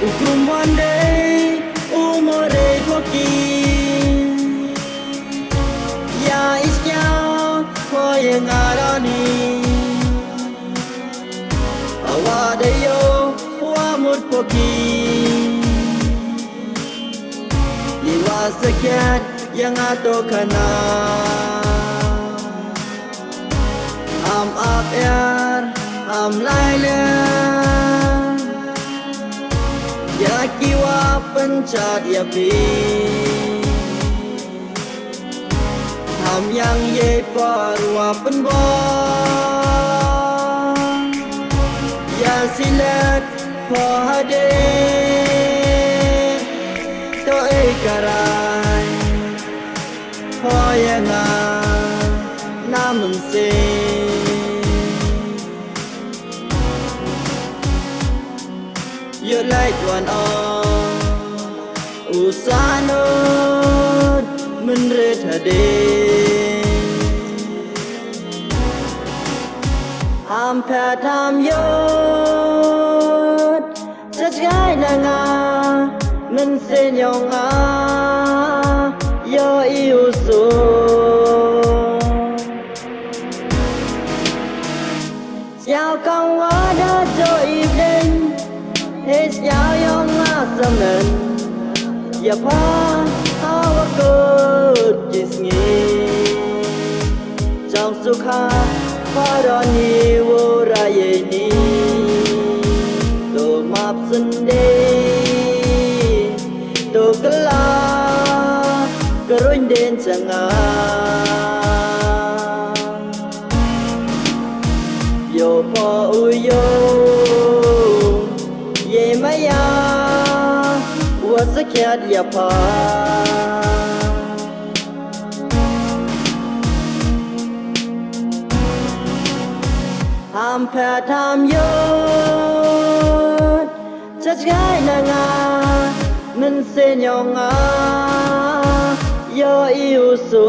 Ukrum one day, umore koki. Ya iskya, koye ngarani. Awadayo, wamut koki. Iwa sekian yang atokana. Am up air, am laila. Ya kiwa pencet ya pi. Am yang ye parwa penbo. Ya silat pohade. To karai. Hoyanga namun se. You like one on Usanod Menret hade Ham pet ham yod Jajgai nanga Men senyonga Yo iuso Xiao kong wada jo evening Hết nhau yong asam nen Ya pa hawa kot kisngi Trong sukha parani wo raye ni To map sunde To kala Karoin den changa Yo pa uyo Ye maya wasakyat yapa Ham pet ham yod Jajgai nanga Men senyonga Yo iuso